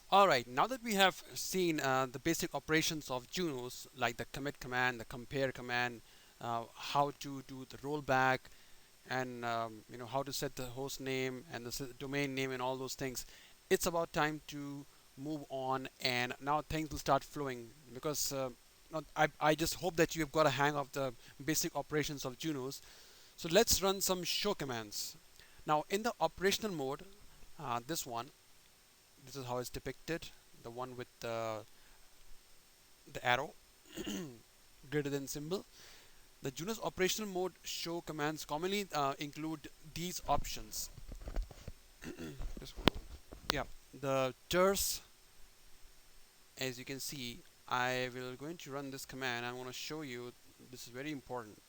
Alright, now that we have seen the basic operations of Junos, like the commit command, the compare command, how to do the rollback, and how to set the host name and the domain name and all those things, it's about time to move on, and now things will start flowing because I just hope that you have got a hang of the basic operations of Junos. So let's run some show commands. Now in the operational mode, this one, this is how it's depicted, the one with the arrow greater than symbol. The Junos operational mode show commands commonly include these options. Just hold on. Yeah, the ters, as you can see, I will going to run this command. I want to show you. This is very important.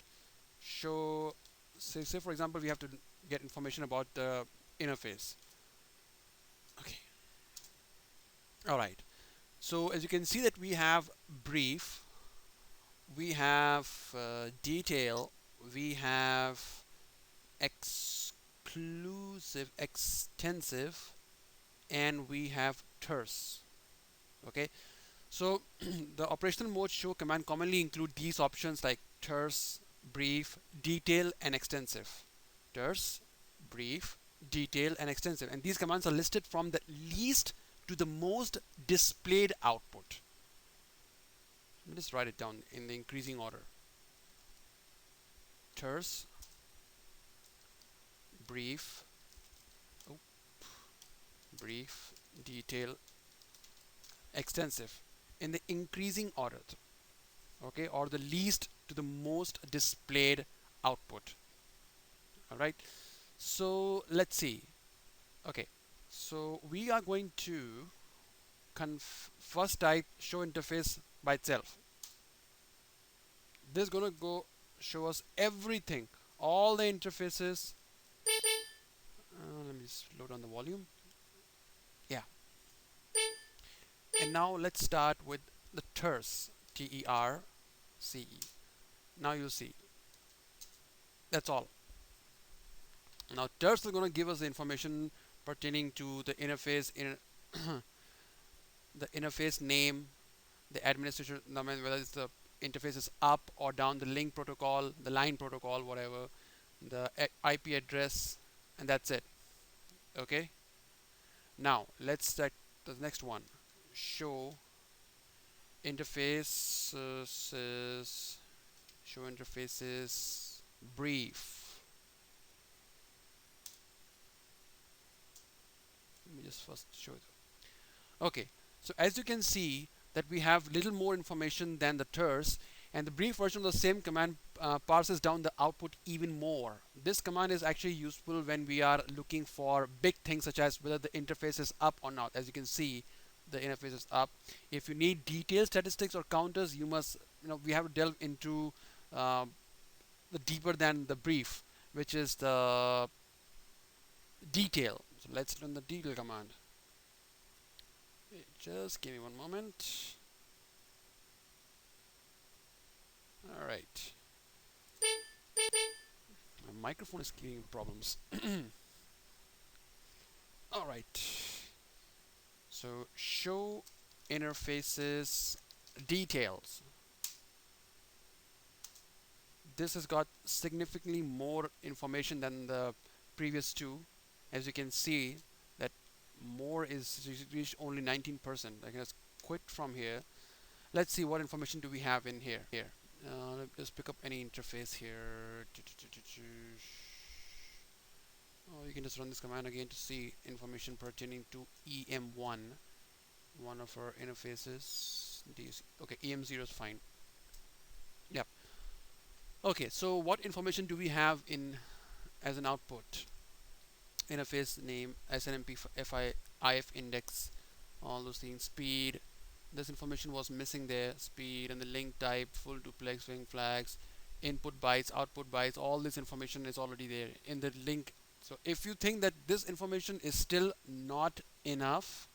Show, say for example, we have to get information about the interface. Okay. All right. So as you can see that we have brief, we have detail, we have exclusive, extensive, and we have terse. Okay, so the operational mode show command commonly include these options like terse, brief, detail, and extensive. Terse, brief, detail, and extensive, and these commands are listed from the least to the most displayed output. Let me just write it down in the increasing order. Terse, brief, oh, brief, detail, extensive, in the increasing order, okay, or the least to the most displayed output. All right, so let's see. Okay, so we are going to first type show interface by itself. This is going to go show us everything, all the interfaces. Let me just slow down the volume. Yeah, and now let's start with the terse, Terce. Now you'll see, that's all. Now terse is going to give us the information pertaining to the interface in the interface name, the administrator domain, whether it's the interface is up or down, the link protocol, the line protocol, whatever, the IP address, and that's it. Okay. Now let's set the next one. Show interfaces. Show interfaces brief. Let me just first show it. Okay, so as you can see that we have little more information than the terse, and the brief version of the same command parses down the output even more. This command is actually useful when we are looking for big things such as whether the interface is up or not. As you can see, the interface is up. If you need detailed statistics or counters, you must, we have to delve into uh, the deeper than the brief, which is the detail. So let's run the detail command. Just give me one moment. All right. My microphone is giving problems. All right. So show interfaces details. This has got significantly more information than the previous two. As you can see, that more is reached only 19%. I can just quit from here. Let's see what information do we have in here. Let's pick up any interface here. Oh, you can just run this command again to see information pertaining to EM1, one of our interfaces. Okay, EM0 is fine. Yep. Okay, so what information do we have in as an output? Interface name, SNMP, FI, IF index, all those things, speed. This information was missing there. Speed and the link type, full duplex, swing flags, input bytes, output bytes. All this information is already there in the link. So if you think that this information is still not enough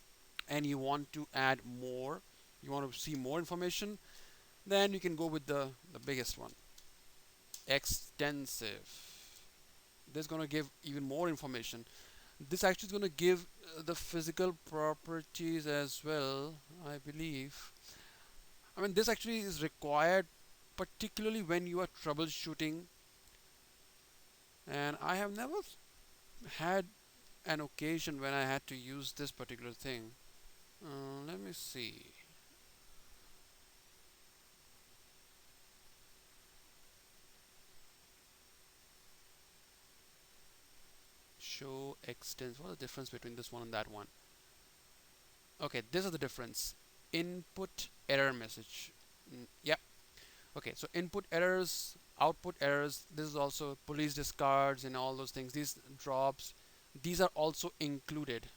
and you want to add more, you want to see more information, then you can go with the biggest one, extensive. This is going to give even more information. This actually is going to give the physical properties as well, I believe. I mean, this actually is required particularly when you are troubleshooting, and I have never had an occasion when I had to use this particular thing. Let me see. Show extents. What is the difference between this one and that one? Okay, this is the difference. Input error message. Yep. Okay, so input errors, output errors. This is also police discards and all those things. These drops, these are also included,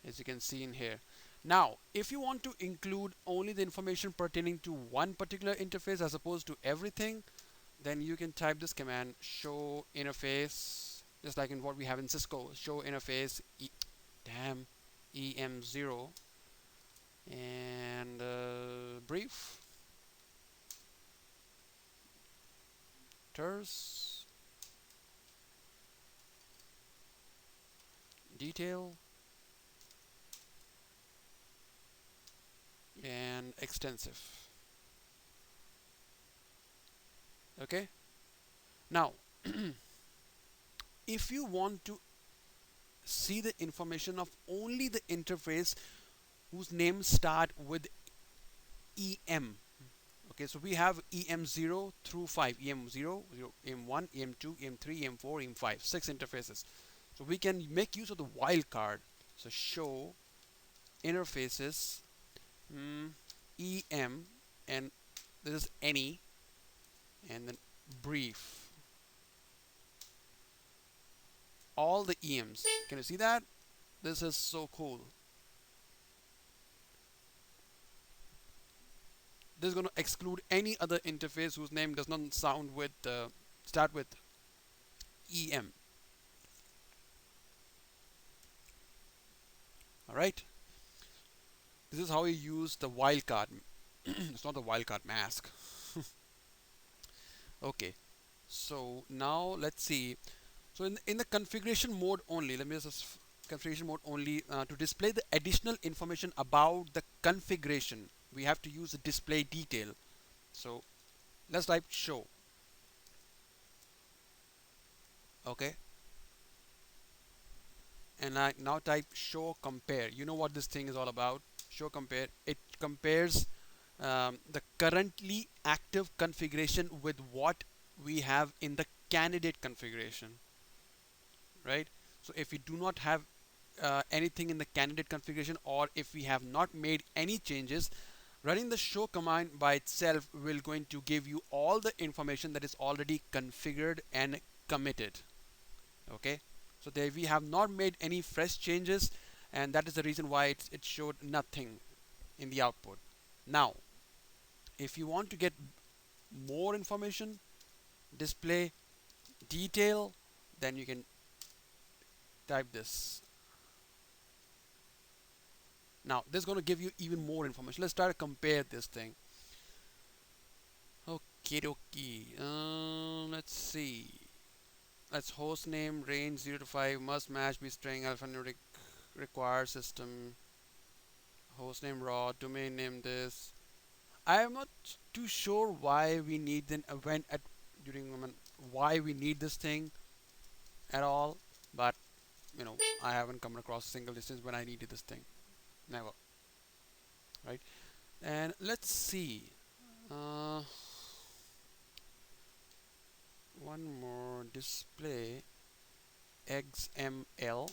as you can see in here. Now, if you want to include only the information pertaining to one particular interface as opposed to everything, then you can type this command, show interface, just like in what we have in Cisco, show interface damn em0 and brief terse detail and extensive. Okay, now if you want to see the information of only the interface whose names start with em. Okay, so we have em0 through 5, em0, em1, em2, em3, em4, em5, 6 interfaces. So we can make use of the wildcard. So show interfaces em, and this is any, and then brief all the ems. Can you see that? This is so cool. This is going to exclude any other interface whose name does not sound with start with em. All right, this is how you use the wildcard. It's not the wildcard mask. Okay, so now let's see. So in the configuration mode only, let me just configuration mode only, to display the additional information about the configuration, we have to use the display detail. So let's type show. Okay, and I now type show compare. You know what this thing is all about. Show compare. It compares the currently active configuration with what we have in the candidate configuration, right? So if we do not have anything in the candidate configuration, or if we have not made any changes, running the show command by itself will going to give you all the information that is already configured and committed. Okay, so there we have not made any fresh changes, and that is the reason why it showed nothing in the output. Now if you want to get more information, display detail, then you can type this. Now this is going to give you even more information. Let's try to compare this thing. Okay, dokie. Let's see. Let's host name range 0 to 5 must match be string alphanumeric require system host name raw domain name this. I am not too sure why we need an event at during why we need this thing at all, but I haven't come across a single instance when I needed this thing. Never. Right? And let's see. Uh, one more display XML.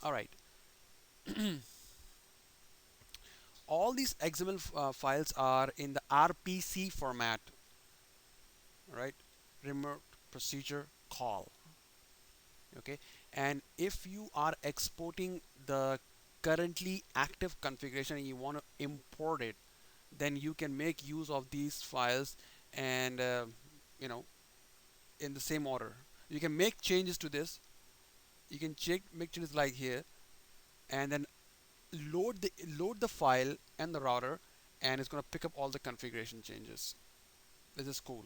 All right. All these XML files are in the RPC format, right? Remote procedure call. Okay, and if you are exporting the currently active configuration and you want to import it, then you can make use of these files, and you know in the same order you can make changes to this. You can make changes like here, and then load the file and the router, and it's going to pick up all the configuration changes. This is cool.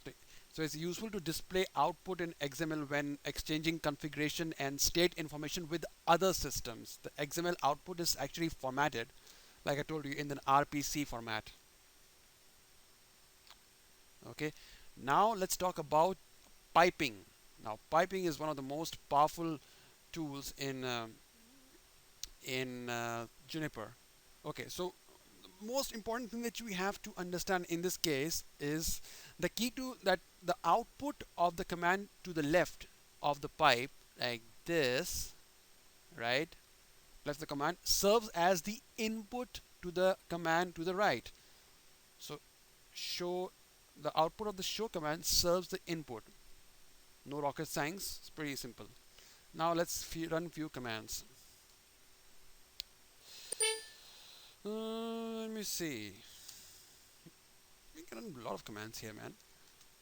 Okay. So it's useful to display output in XML when exchanging configuration and state information with other systems. The XML output is actually formatted, like I told you, in the RPC format. Okay. Now let's talk about piping. Now piping is one of the most powerful tools in Juniper. Okay, so the most important thing that we have to understand in this case is the key to that the output of the command to the left of the pipe, like this, right? Left the command serves as the input to the command to the right. So show the output of the show command serves the input. No rocket science. It's pretty simple. Now let's run few commands. Let me see. We can run a lot of commands here, man.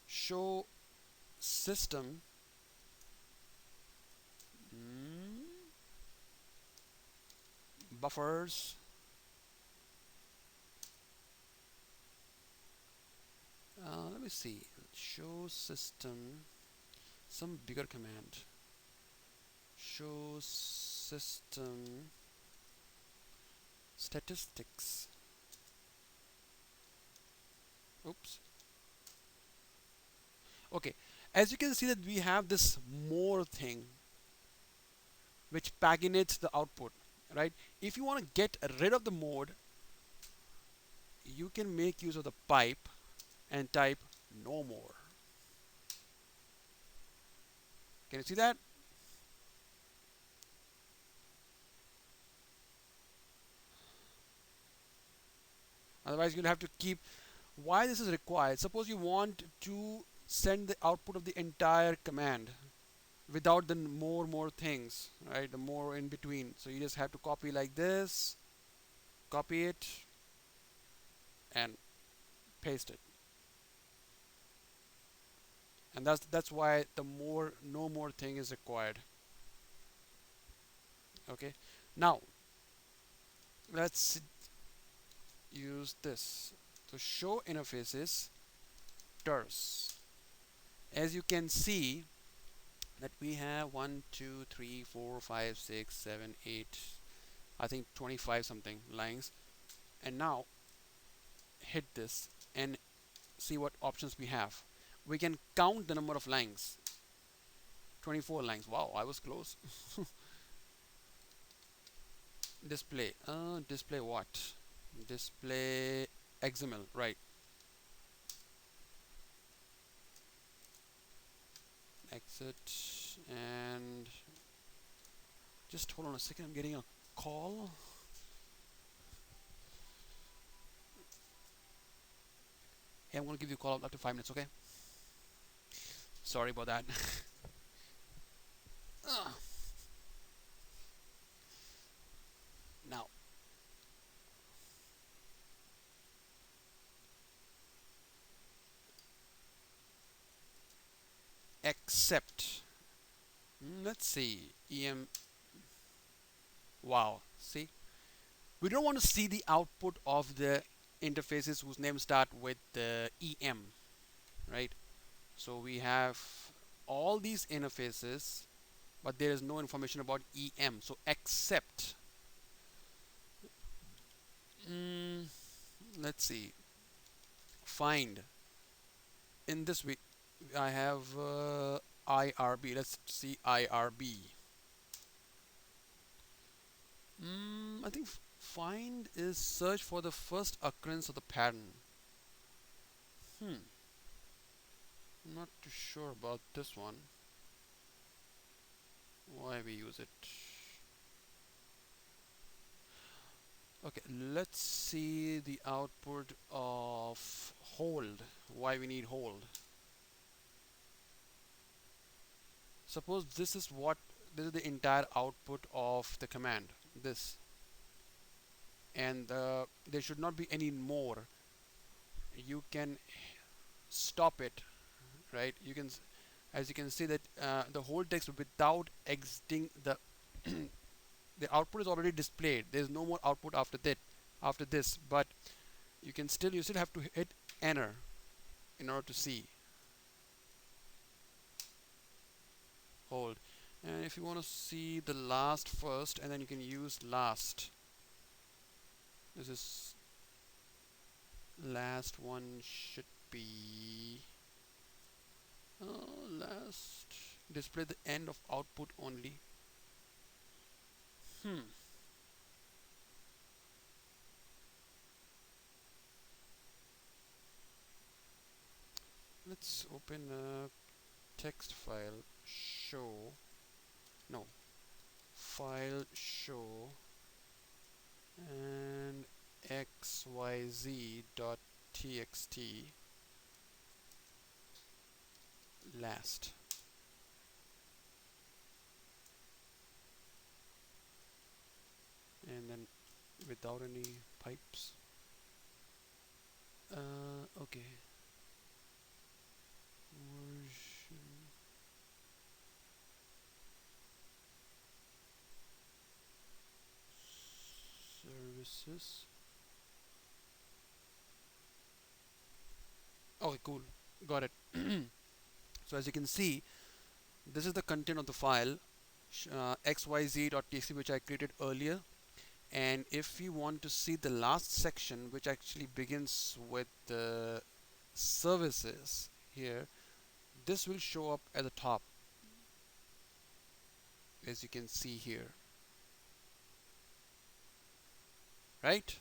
Show system. mm, Buffers. Let me see. Show system. Some bigger command. Show system statistics. Oops. Okay. As you can see that we have this more thing which paginates the output, right? If you want to get rid of the mode, you can make use of the pipe and type no more. Can you see that? Otherwise you'll have to keep. Why this is required? Suppose you want to send the output of the entire command without the more things, right? The more in between. So you just have to copy like this, copy it, and paste it. And that's why the more no more thing is required. Okay. Now let's use this to show interfaces terse. As you can see that we have 1 2 3 4 5 6 7 8, I think 25 something lines. And now hit this and see what options we have. We can count the number of lines. 24 lines. Wow, I was close. Display. Display what? Display XML, right? Exit and just hold on a second. I'm getting a call. Hey, I'm gonna give you a call after 5 minutes. Okay? Sorry about that. Now, accept. Let's see. Wow. See, we don't want to see the output of the interfaces whose names start with the EM, right? So we have all these interfaces, but there is no information about EM. So accept. Mm, let's see. Find. In this week, I have IRB. Let's see IRB. I think find is search for the first occurrence of the pattern. Not too sure about this one. Why we use it? Okay, let's see the output of hold. Why we need hold? Suppose this is the entire output of the command. This, and there should not be any more. You can stop it, right? You can, as you can see that the whole text without exiting the the output is already displayed. There is no more output after that, after this. But you still have to hit enter. in order to see. Hold. And if you want to see the last first, and then you can use last. This is last one should be last. Display the end of output only. Hmm. Let's open a text file. Show. No. File show and xyz.txt last. And then without any pipes. Okay. Version services. Okay, cool. Got it. So as you can see, this is the content of the file xyz.txt which I created earlier. And if you want to see the last section, which actually begins with the services here, this will show up at the top, as you can see here, right?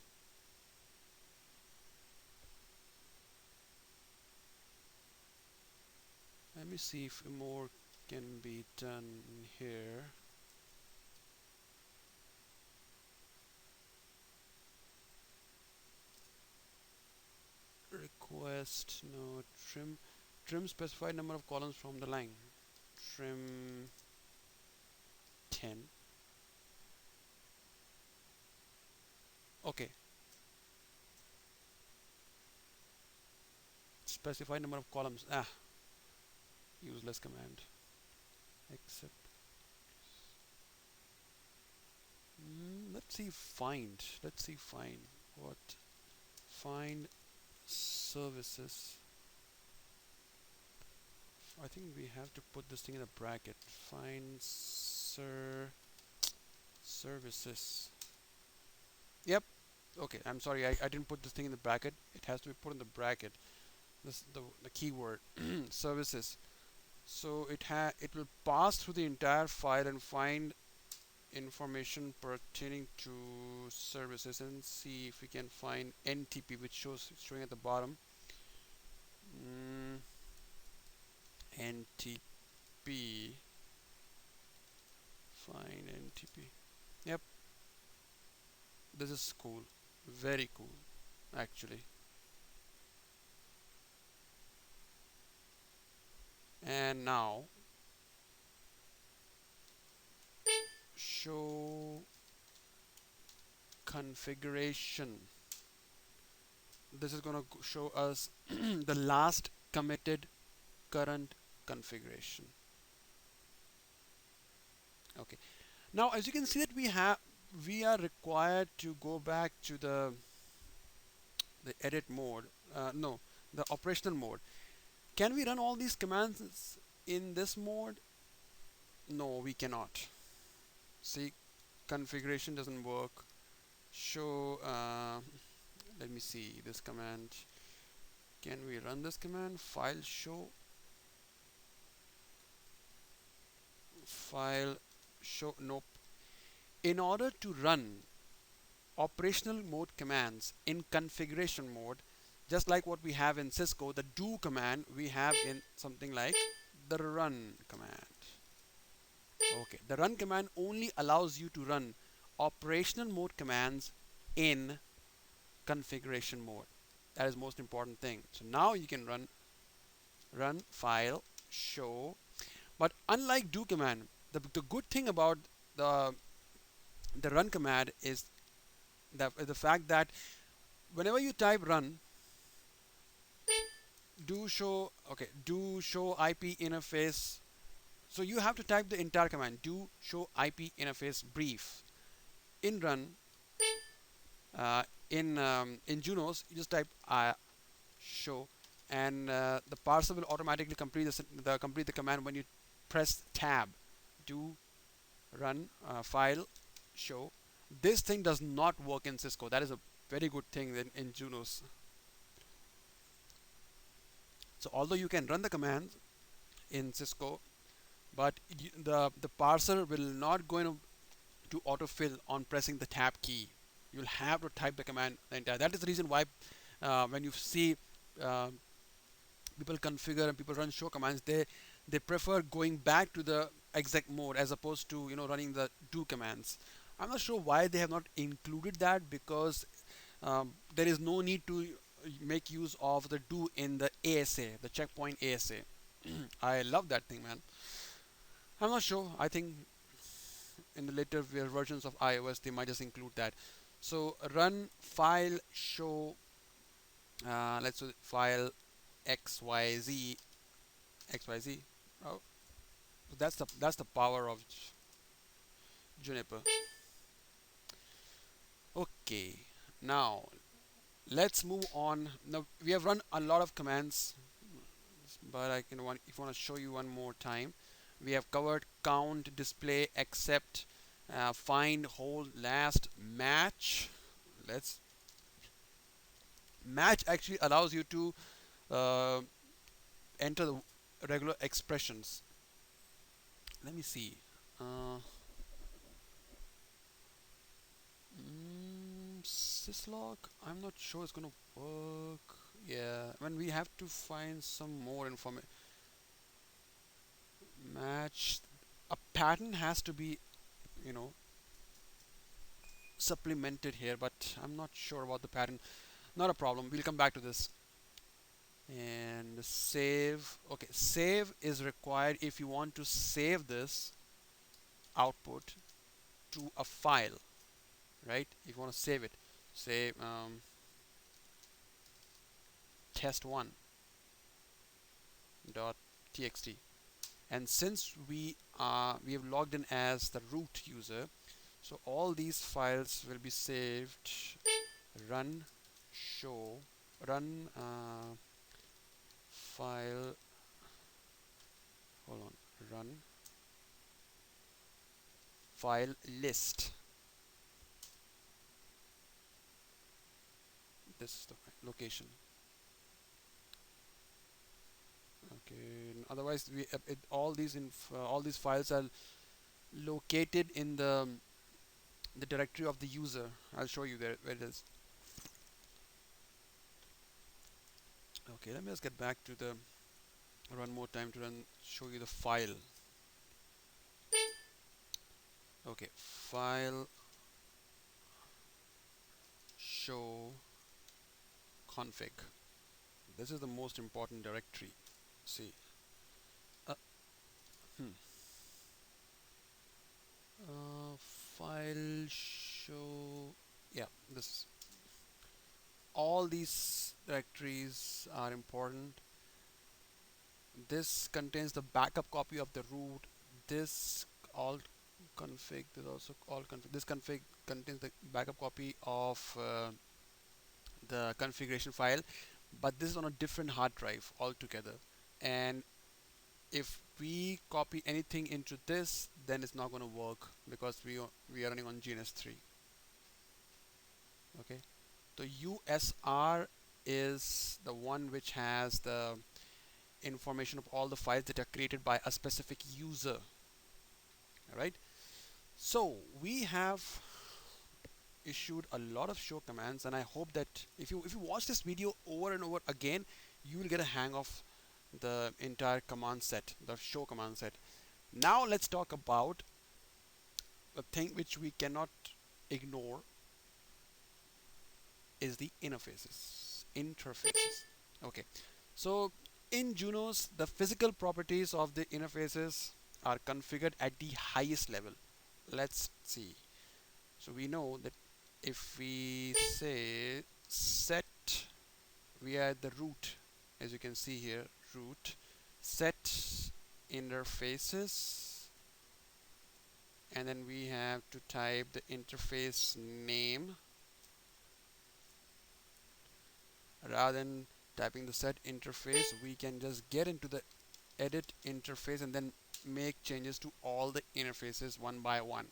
Let me see if more can be done here. Request, no, trim specified number of columns from the line. Trim 10. Okay. Specified number of columns. Useless command. Except. Let's see find. Let's see find. What? Find services. I think we have to put this thing in a bracket. Find services. Yep. Okay, I'm sorry, I didn't put this thing in the bracket. It has to be put in the bracket. This the keyword services. So it will pass through the entire file and find information pertaining to services, and see if we can find NTP, which showing at the bottom. NTP. Find NTP. Yep. This is cool. Very cool, actually. And now show configuration. This is going to show us the last committed current configuration. Okay. Now as you can see that we are required to go back to the edit mode. No, the operational mode. Can we run all these commands in this mode? No, we cannot. See, configuration doesn't work. Show, let me see this command. Can we run this command? File show. File show, nope. In order to run operational mode commands in configuration mode, just like what we have in Cisco, the do command we have in something like the run command. Okay, the run command only allows you to run operational mode commands in configuration mode. That is most important thing. So now you can run file show. But unlike do command, the good thing about the run command is the fact that whenever you type run, do show IP interface. So you have to type the entire command, do show IP interface brief. In run, in Junos, you just type show and the parser will automatically complete complete the command when you press tab. Do run file show. This thing does not work in Cisco. That is a very good thing in Junos. So although you can run the command in Cisco, but the parser will not going to autofill on pressing the tab key. You'll have to type the command the entire. That is the reason why when you see uh, people configure and people run show commands, they prefer going back to the exec mode as opposed to running the do commands. I'm not sure why they have not included that, because there is no need to make use of the do in the ASA, the checkpoint ASA. I love that thing, man. I'm not sure. I think in the later versions of iOS they might just include that. So run file show. Let's do file xyz xyz. Oh, that's the power of Juniper. Okay, now let's move on. Now we have run a lot of commands, but if I want to show you one more time, we have covered count, display, accept, find, hold, last, match. Let's match actually allows you to uh, enter the regular expressions. Let me see. Uh, syslog. I'm not sure it's gonna work. Yeah, when we have to find some more information. Match. A pattern has to be, you know, supplemented here, but I'm not sure about the pattern. Not a problem. We'll come back to this. And save. Okay, save is required if you want to save this output to a file, right? If you want to save it, say test1.txt. And since we have logged in as the root user, so all these files will be saved. Run show run file hold on run file list. This is the location. Okay, otherwise all these files are located in the directory of the user. I'll show you there where it is. Okay, let me just get back to the run more time to show you the file. Okay, file show config. This is the most important directory. See, uh, hmm. File show. Yeah, this. All these directories are important. This contains the backup copy of the root. This all config. This also all config. This config contains the backup copy of the configuration file, but this is on a different hard drive altogether. And if we copy anything into this, then it's not going to work because we are running on GNS3. Okay, the USR is the one which has the information of all the files that are created by a specific user. All right, so we have issued a lot of show commands, and I hope that if you watch this video over and over again, you will get a hang of the entire command set, the show command set. Now let's talk about the thing which we cannot ignore is the interfaces. Okay, so in Junos, the physical properties of the interfaces are configured at the highest level. Let's see. So we know that if we say set, we are at the root, as you can see here, root, set interfaces, and then we have to type the interface name rather than Typing the set interface, we can just get into the edit interface and then make changes to all the interfaces one by one.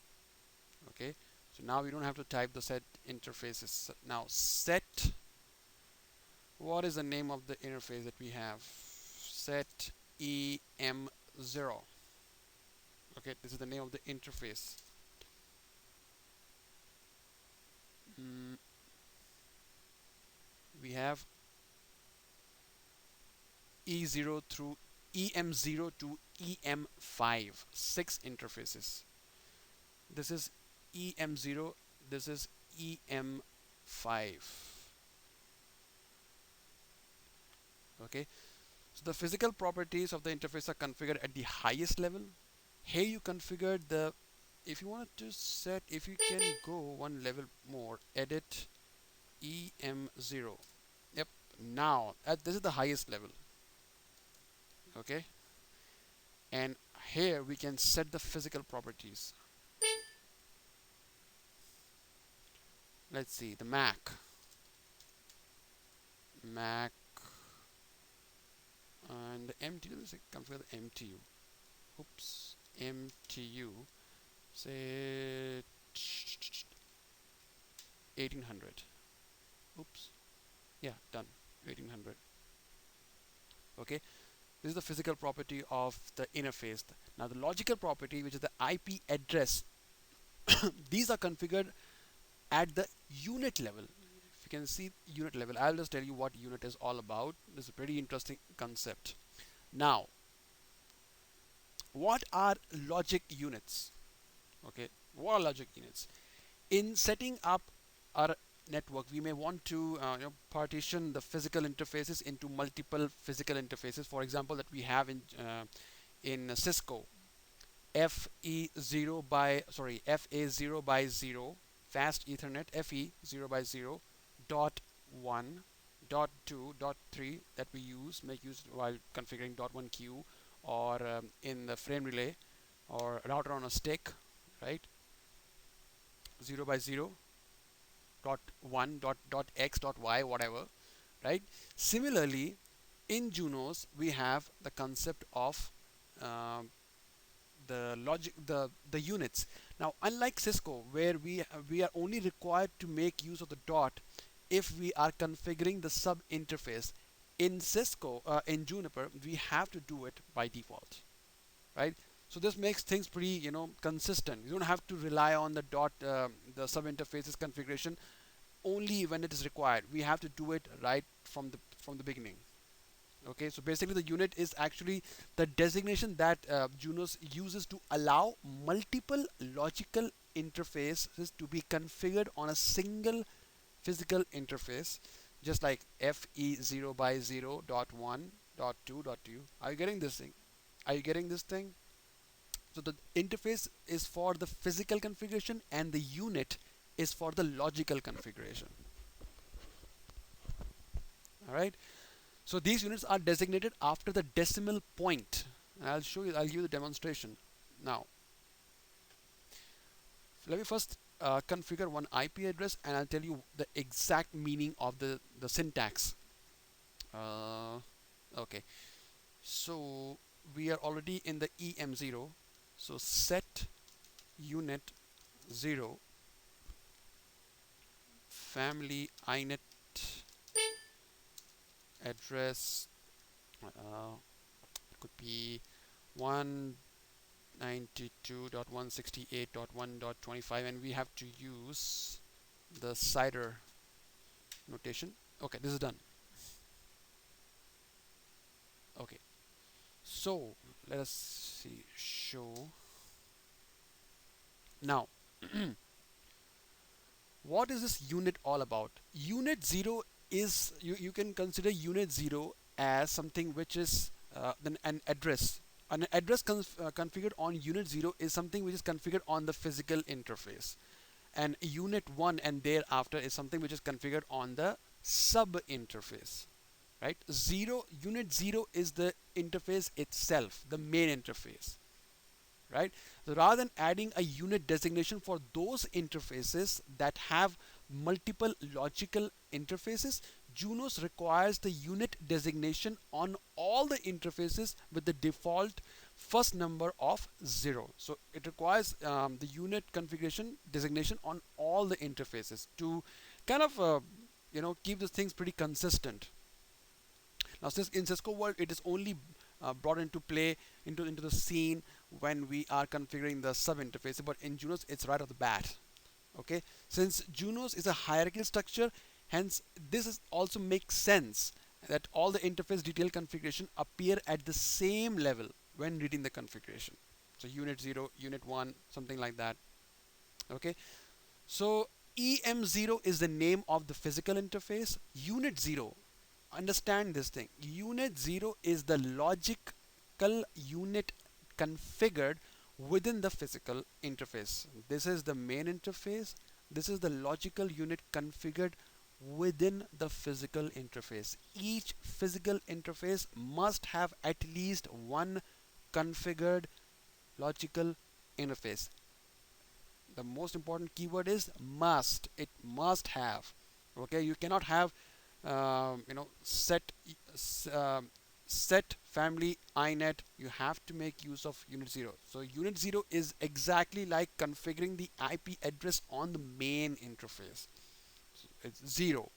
Okay, so now we don't have to type the set interfaces. Now set, what is the name of the interface that we have? Set EM0. Okay, this is the name of the interface. mm, we have E0 through EM0 to EM5, 6 interfaces. This is EM0, this is EM5. Okay, so the physical properties of the interface are configured at the highest level. Here you configured the, if you wanted to set, if you can go one level more, edit EM0. Yep, now this is the highest level. Okay, and here we can set the physical properties. Let's see, the Mac and the MTU. Let's configure the MTU. Oops, MTU. Say 1800. Oops. Yeah, done. 1800. Okay. This is the physical property of the interface. Now the logical property, which is the IP address, these are configured at the unit level. If you can see unit level, I'll just tell you what unit is all about. This is a pretty interesting concept. Now, what are logic units? Okay, what are logic units? In setting up our network, we may want to partition the physical interfaces into multiple physical interfaces. For example, that we have in Cisco, FA0 by 0 fast Ethernet, FE 0 by 0 dot 1 dot 2 dot 3 that we make use while configuring dot 1 queue, or in the frame relay or router on a stick, right? 0 by 0 dot 1 dot x dot y, whatever, right? Similarly, in Junos we have the concept of the units. Now, unlike Cisco, where we are only required to make use of the dot if we are configuring the sub interface, in Cisco, in Juniper, we have to do it by default, right? So this makes things pretty, consistent. You don't have to rely on the dot, the sub interfaces configuration only when it is required. We have to do it right from the beginning. Okay, so basically the unit is actually the designation that Junos uses to allow multiple logical interfaces to be configured on a single physical interface, just like FE0 by 0 dot 1 dot 2 dot 2. Are you getting this thing? Are you getting this thing? So the interface is for the physical configuration and the unit is for the logical configuration. All right. So these units are designated after the decimal point. And I'll give you the demonstration. Now, let me first configure one IP address and I'll tell you the exact meaning of the syntax. Okay, so we are already in the EM0. So set unit 0 family inet address, could be 192.168.1.25, and we have to use the CIDR notation. Okay, this is done. Okay, so let us see, show. Now, what is this unit all about? Unit 0 is, you can consider unit 0 as something which is an address. An address configured on unit 0 is something which is configured on the physical interface, and unit 1 and thereafter is something which is configured on the sub interface, right? Unit 0 is the interface itself, the main interface, right? So rather than adding a unit designation for those interfaces that have multiple logical interfaces, Junos requires the unit designation on all the interfaces with the default first number of 0. So it requires the unit configuration designation on all the interfaces to kind of keep the things pretty consistent. Now, since in Cisco world it is only brought into play into the scene when we are configuring the sub interface, but in Junos it's right off the bat. Okay, since Junos is a hierarchical structure, hence this is also makes sense that all the interface detail configuration appear at the same level when reading the configuration. So unit 0, unit 1, something like that. Okay, so EM0 is the name of the physical interface. Unit 0, understand this thing. Unit 0 is the logical unit configured within the physical interface. This is the main interface. This is the logical unit configured within the physical interface. Each physical interface must have at least one configured logical interface. The most important keyword is must. It must have. Okay, you cannot have set set family inet. You have to make use of unit 0. So unit 0 is exactly like configuring the IP address on the main interface. So it's 0.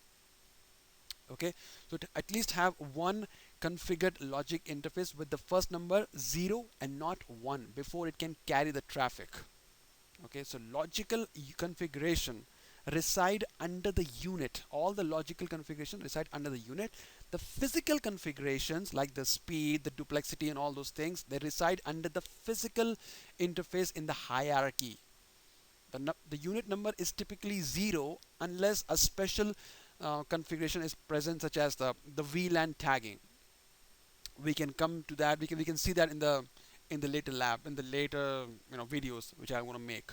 Okay, so to at least have one configured logic interface with the first number 0 and not 1 before it can carry the traffic. Okay, so logical configuration reside under the unit. All the logical configuration reside under the unit. The physical configurations like the speed, the duplexity and all those things, they reside under the physical interface in the hierarchy. The unit number is typically 0 unless a special configuration is present, such as the VLAN tagging. We can come to that. We can see that in the later lab, in the later videos which I want to make.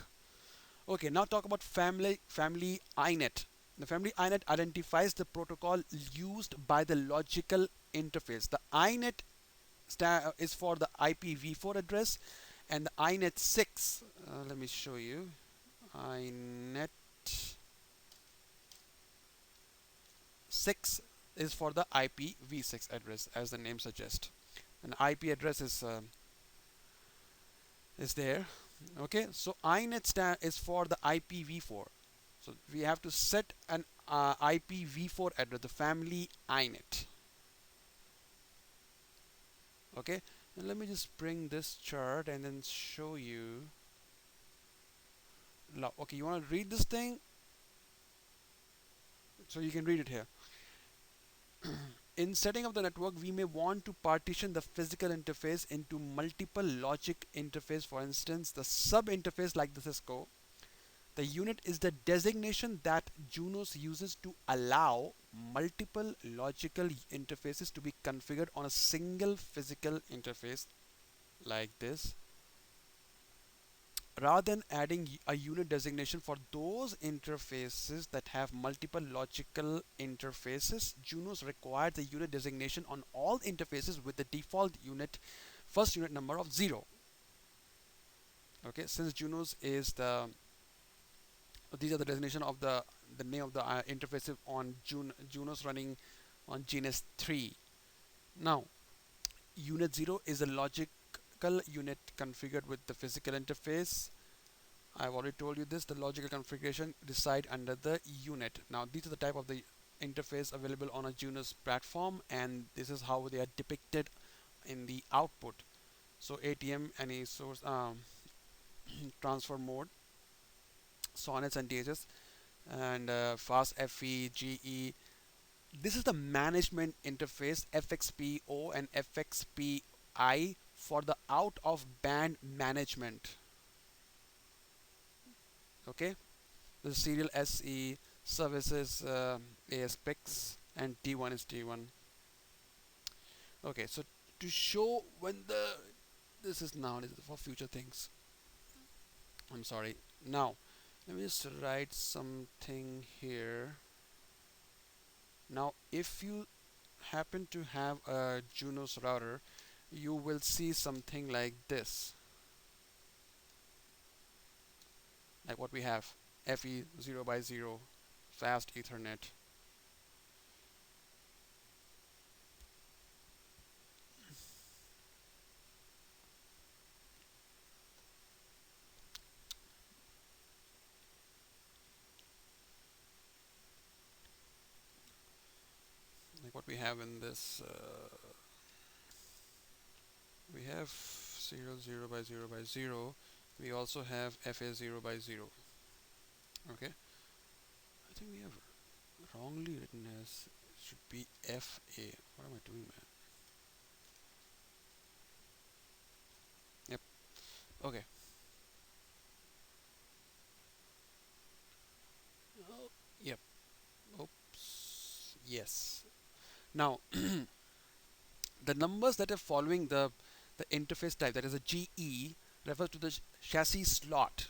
Okay, now talk about family inet. The family inet identifies the protocol used by the logical interface. The inet is for the IPv4 address, and the inet 6. Let me show you. Inet 6 is for the IPv6 address, as the name suggests. An IP address is there. Okay, so inet is for the IPv4. So we have to set an IPv4 address, the family inet. Okay, and let me just bring this chart and then show you. Okay, you want to read this thing? So you can read it here. In setting up the network, we may want to partition the physical interface into multiple logic interface. For instance, the sub interface like the Cisco. The unit is the designation that Junos uses to allow multiple logical interfaces to be configured on a single physical interface like this. Rather than adding a unit designation for those interfaces that have multiple logical interfaces, Junos requires the unit designation on all interfaces with the default first unit number of 0. Okay, since Junos is these are the designation of the name of the interface on Junos running on GNS 3. Now, unit 0 is a logical unit configured with the physical interface. I've already told you this. The logical configuration reside under the unit. Now, these are the type of the interface available on a Junos platform, and this is how they are depicted in the output. So ATM, any source transfer mode, sonnets and DHS, and fast FE, GE. This is the management interface, FXPO and FXPI, for the out of band management. Okay, the serial SE services ASPIX, and T1 is T1. Okay, so to show when this is for future things. I'm sorry. Now, let me just write something here. Now, if you happen to have a Junos router, you will see something like this, like what we have: FE 0 by 0, fast Ethernet. we have in this. We have 0 0 by 0 by 0. We also have FA 0 by 0. Okay, I think we have wrongly written as it should be FA. What am I doing, man? Yep. Okay. Oh, yep. Oops. Yes. Now, the numbers that are following the interface type, that is a GE, refers to the chassis slot.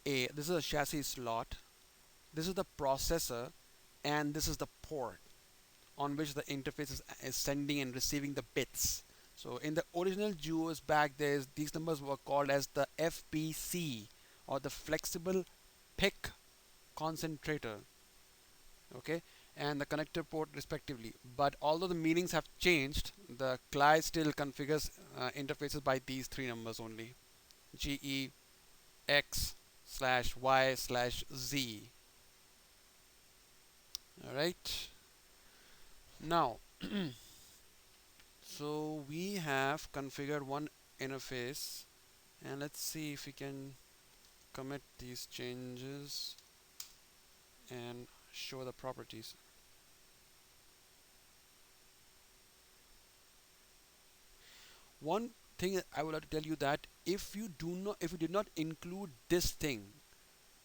This is a chassis slot. This is the processor, and this is the port on which the interface is sending and receiving the bits. So in the original Junos back there, these numbers were called as the FPC, or the flexible pick concentrator, okay, and the connector port respectively. But although the meanings have changed, the CLI still configures interfaces by these three numbers only: GE, X slash Y slash Z. Alright, now so we have configured one interface, and let's see if we can commit these changes and show the properties. One thing that I would like to tell you, that if you did not include this thing,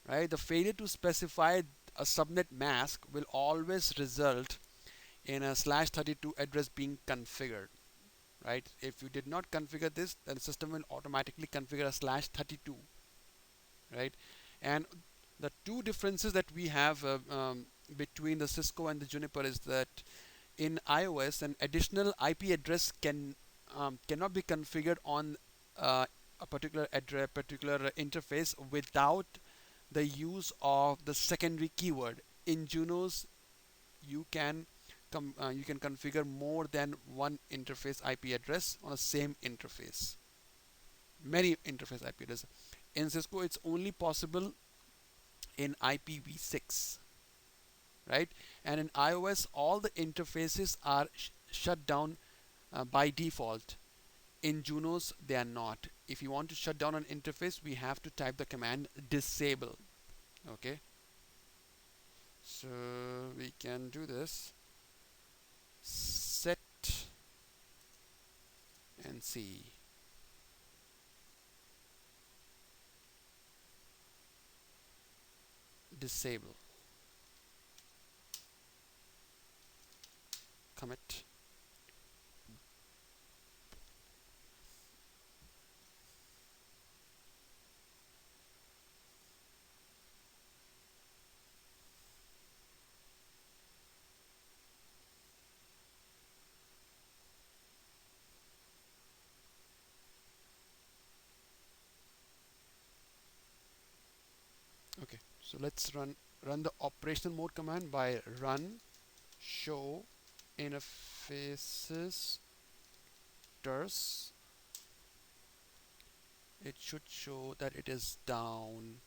right, the failure to specify a subnet mask will always result in a /32 address being configured, right? If you did not configure this, then the system will automatically configure a /32, right? And the two differences that we have between the Cisco and the Juniper is that in iOS, an additional IP address cannot be configured on a particular interface without the use of the secondary keyword. In Junos, you can you can configure more than one interface IP address on a same interface. Many interface IP addresses. In Cisco, it's only possible in IPv6, right? And in iOS, all the interfaces are shut down by default. In Junos, they are not. If you want to shut down an interface, we have to type the command disable. Okay, so we can do this. Set and see. Disable. Commit. Okay, so let's run the operational mode command by run show interfaces ters. It should show that it is down.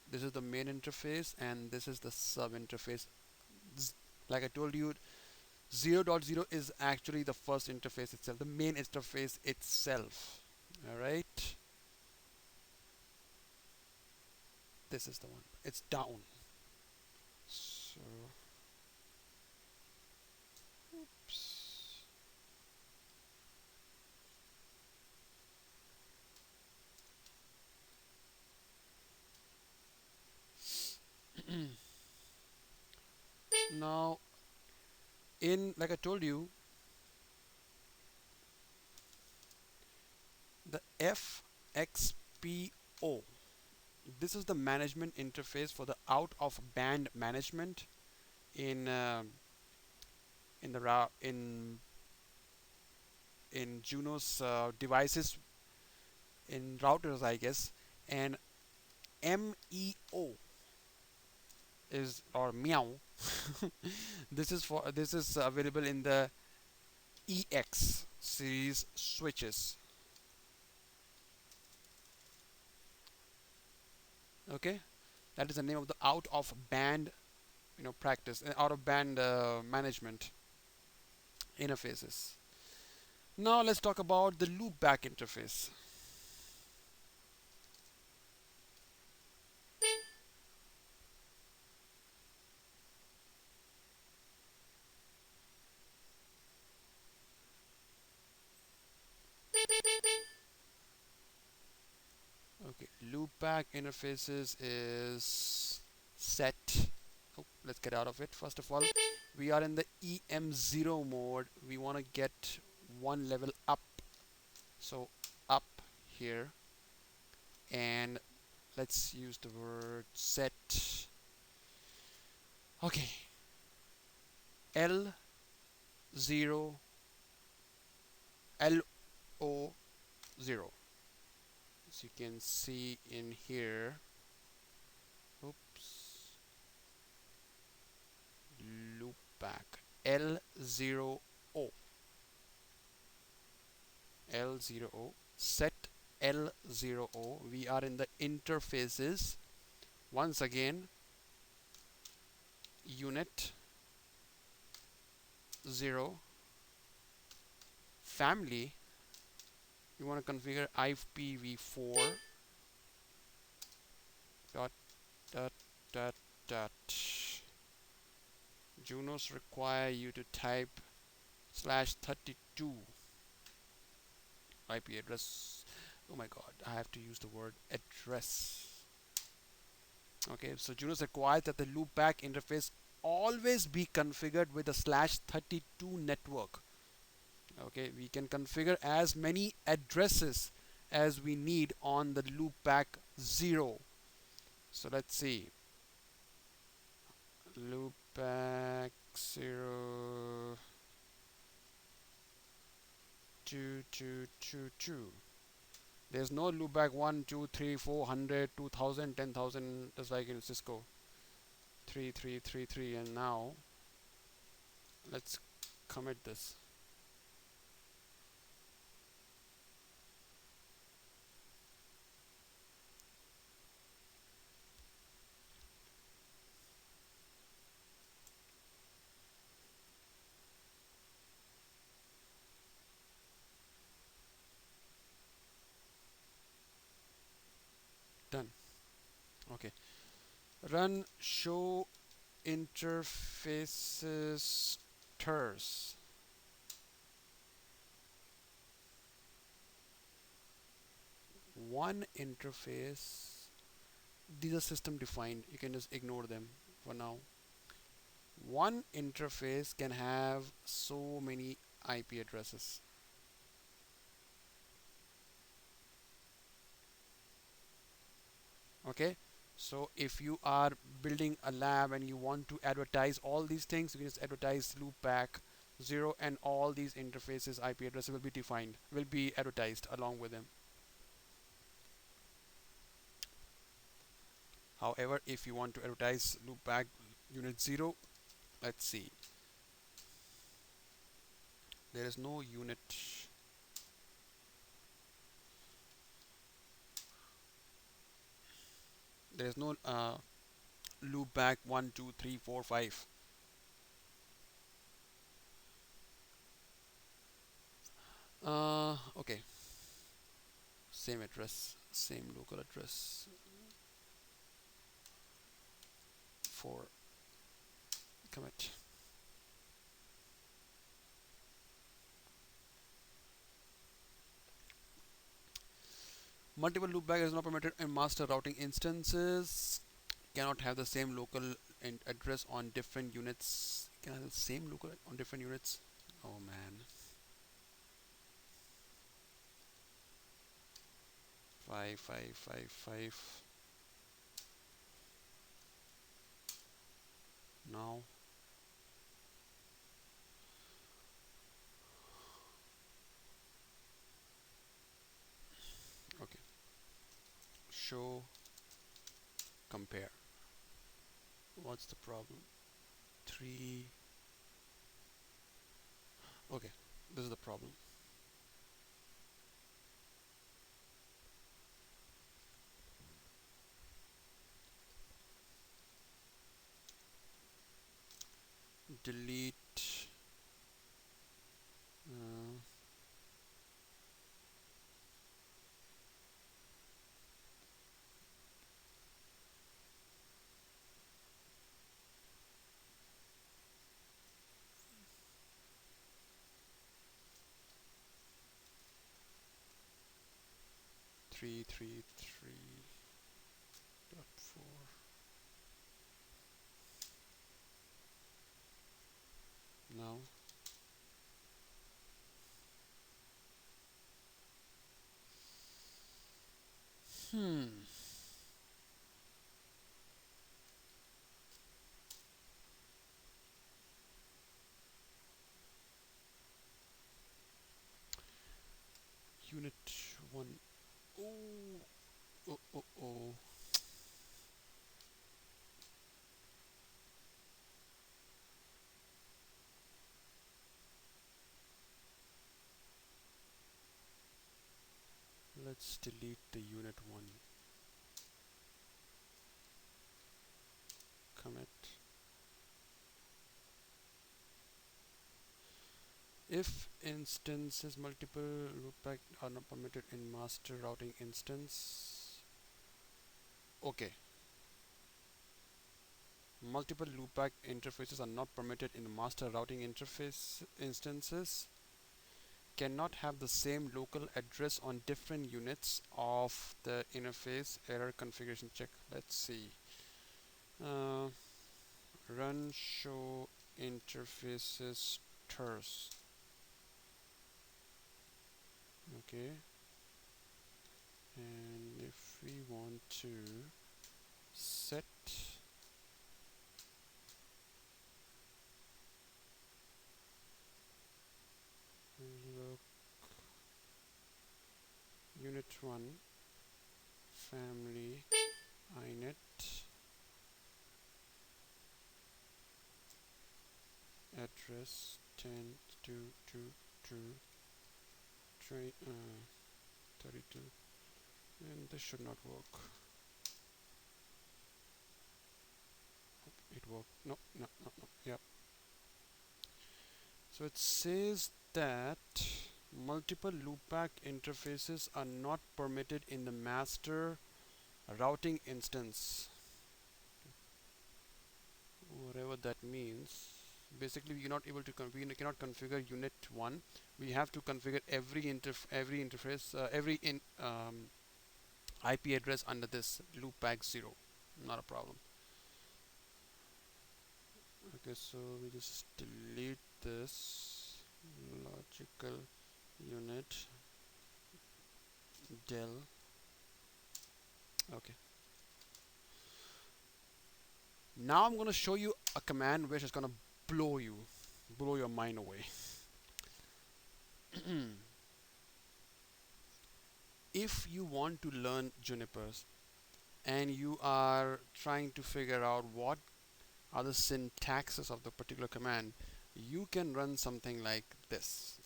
This is the main interface and this is the sub interface. Like I told you, 0.0 is actually the first interface itself, the main interface itself. Alright, this is the one. It's down. So, oops. Now, like I told you, the FXPO, this is the management interface for the out of band management in in Junos devices, in routers, I guess. And MEO is, or meow, this is available in the EX series switches. Okay, that is the name of the out of band practice and out of band management interfaces. Now let's talk about the loopback interface. Okay, loopback interfaces is set. Oh, let's get out of it. First of all, we are in the EM0 mode. We want to get one level up. So up here, and let's use the word set. Okay, L0 LO0. As you can see in here, oops, loop back L0O L0O set L0O. We are in the interfaces. Once again, unit 0 family. You want to configure IPv4 dot dot dot dot. Junos require you to type /32 IP address. Oh my god, I have to use the word address. Okay, so Junos requires that the loopback interface always be configured with a /32 network. Okay, we can configure as many addresses as we need on the loopback 0. So let's see, loopback 0 2 2 2 2. There's no loopback 1 2 3 400 2000 10,000 just like in Cisco 3333. And now let's commit this. Done. Okay, run show interfaces ters. One interface, these are system defined, you can just ignore them for now. One interface can have so many IP addresses. Okay, so if you are building a lab and you want to advertise all these things, you can just advertise loopback 0 and all these interfaces IP addresses will be defined, will be advertised along with them. However, if you want to advertise loopback unit 0, let's see, there is no unit. There is no loopback 1 2 3 4 5. Okay, same address, same local address for commit. Multiple loopback is not permitted in master routing instances. Cannot have the same local address on different units. Can have the same local on different units. Oh man. 5555. Now. Okay. Show compare. What's the problem? 3. Okay, this is the problem. delete uh, 333.4. Now hmm unit 1. Oh, oh, oh, oh. Let's delete the unit 1 commit. If instances multiple loopback are not permitted in master routing instance. Okay, multiple loopback interfaces are not permitted in the master routing interface instances. Cannot have the same local address on different units of the interface. Error configuration check. Let's see. Uh, Run show interfaces ters. Okay, and if we want to set look unit 1 family inet address 10.2.2.2 train 32, and this should not work. It worked. No, no, no, no. Yep. So it says that multiple loopback interfaces are not permitted in the master routing instance, whatever that means. Basically, we are not able to we cannot configure unit 1. We have to configure every interface, IP address under this loopback 0. Not a problem. Okay, so we just delete this logical unit del. Okay. Now I'm going to show you a command which is going to blow your mind away. If you want to learn Junipers and you are trying to figure out what are the syntaxes of the particular command, you can run something like this.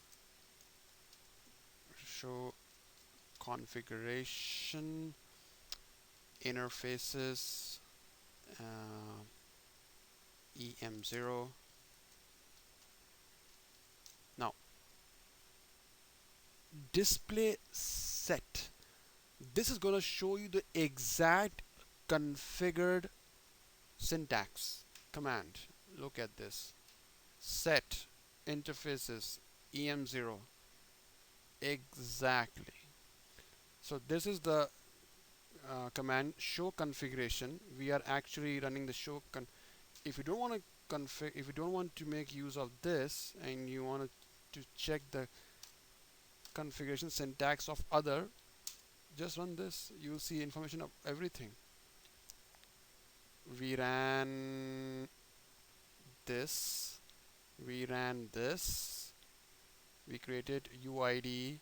Show configuration interfaces em0. Now display set. This is going to show you the exact configured syntax command. Look at this. Set interfaces em0. Exactly. So this is the command show configuration. We are actually running the show if you don't want to if you don't want to make use of this and you want to check the configuration syntax of other, just run this. You'll see information of everything. We ran this, we ran this, we created UID.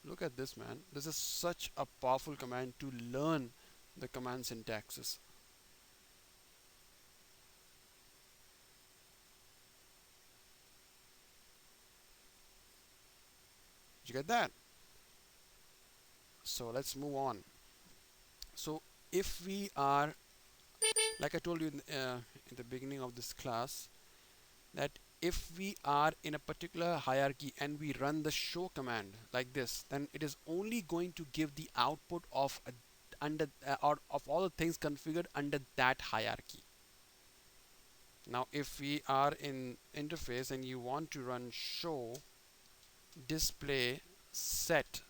Look at this, man. This is such a powerful command to learn the command syntaxes. Did you get that? So let's move on. So if we are, like I told you in the beginning of this class, that if we are in a particular hierarchy and we run the show command like this, then it is only going to give the output of under or of all the things configured under that hierarchy. Now if we are in interface and you want to run show display set,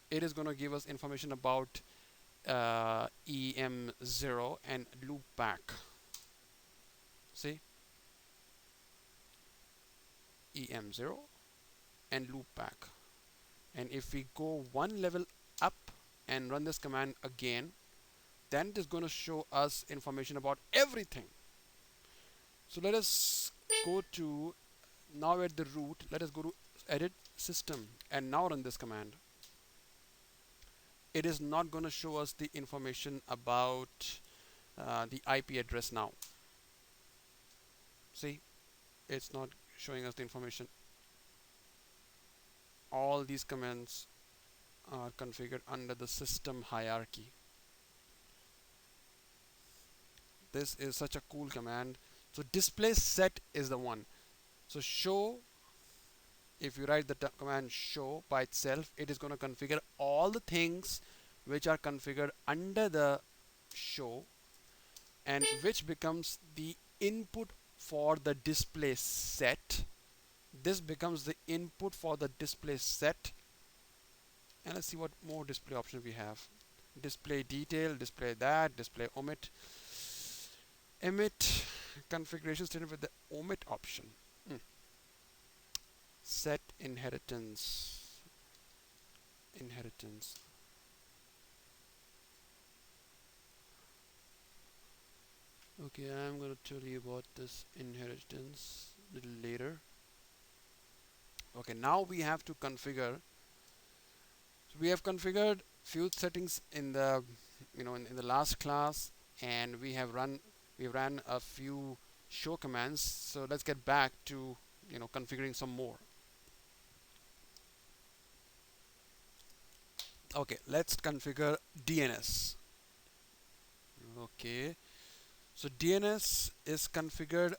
it is going to give us information about EM0 and loop back. See, EM0 and loop back. And if we go one level up and run this command again, then it is going to show us information about everything. So let us go to, now at the root, let us go to edit system and now run this command. It is not going to show us the information about the IP address now. See, it's not showing us the information. All these commands are configured under the system hierarchy. This is such a cool command. So display set is the one. So show, if you write the command show by itself, it is going to configure all the things which are configured under the show, and which becomes the input for the display set. This becomes the input for the display set. And let's see what more display options we have. Display detail, display that, display omit, emit configuration statement with the omit option. Set inheritance. Inheritance. Okay, I'm going to tell you about this inheritance a little later. Okay, now we have to configure. So we have configured few settings in the in the last class, and we ran a few show commands. So let's get back to configuring some more. Okay, let's configure DNS. Okay, so DNS is configured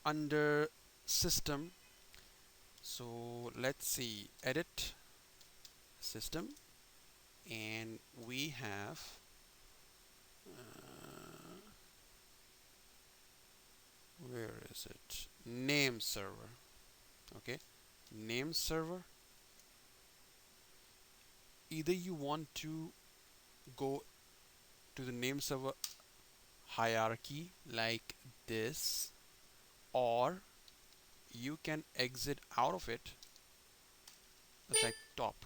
under system. So let's see, edit system, and we have where is it, name server. Okay, name server. Either you want to go to the name server hierarchy like this, or you can exit out of it. Let's like top.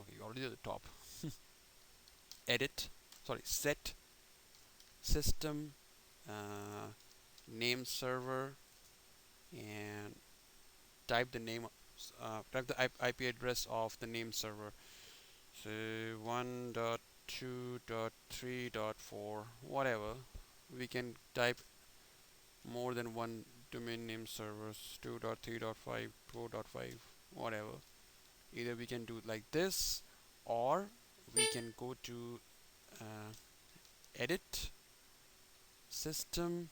Okay, you already did the top. Edit, sorry, set system name server, and type the name, type the IP address of the name server. So 1.2.3.4, whatever. We can type more than one domain name servers, 2.3.5, 4.5, whatever. Either we can do it like this, or we can go to edit system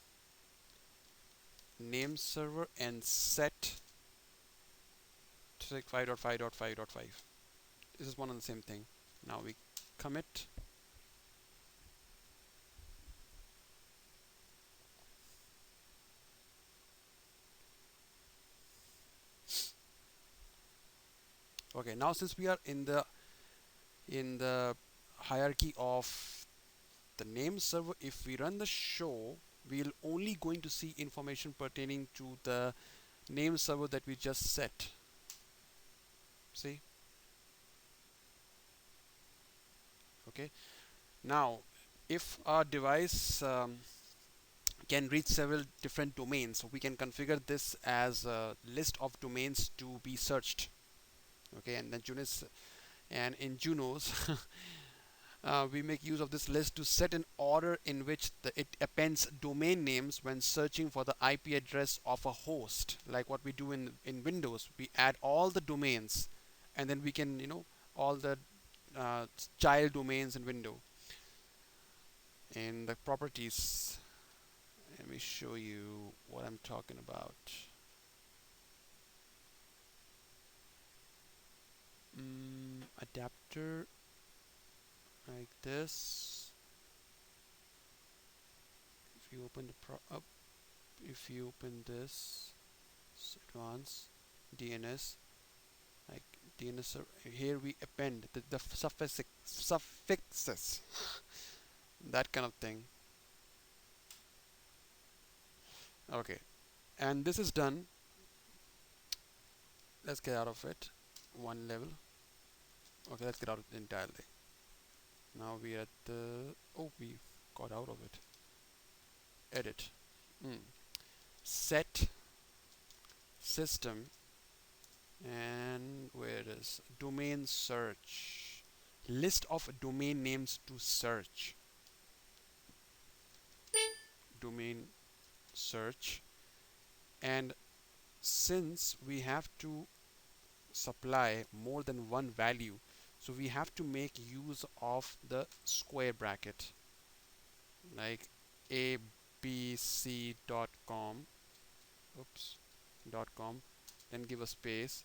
name server and set to like 5.5.5.5. This is one and the same thing. Now we commit. Okay, now since we are in the hierarchy of the name server, if we run the show, we'll only going to see information pertaining to the name server that we just set. See? Okay. Now, if our device can reach several different domains, so we can configure this as a list of domains to be searched. Okay, and then Junos, and in Junos we make use of this list to set an order in which it appends domain names when searching for the IP address of a host, like what we do in Windows. We add all the domains, and then we can all the child domains in Windows. In the properties, Let me show you what I'm talking about. Adapter like this. If you open the up, if you open this advanced DNS, like DNS here we append the suffixes that kind of thing. Okay, and this is done. Let's get out of it one level. Okay, let's get out of it entirely. Now we are at the we got out of it. Edit. Set system, and where is domain search, list of domain names to search, domain search. And since we have to supply more than one value, so we have to make use of the square bracket, like abc.com, .com, then give a space,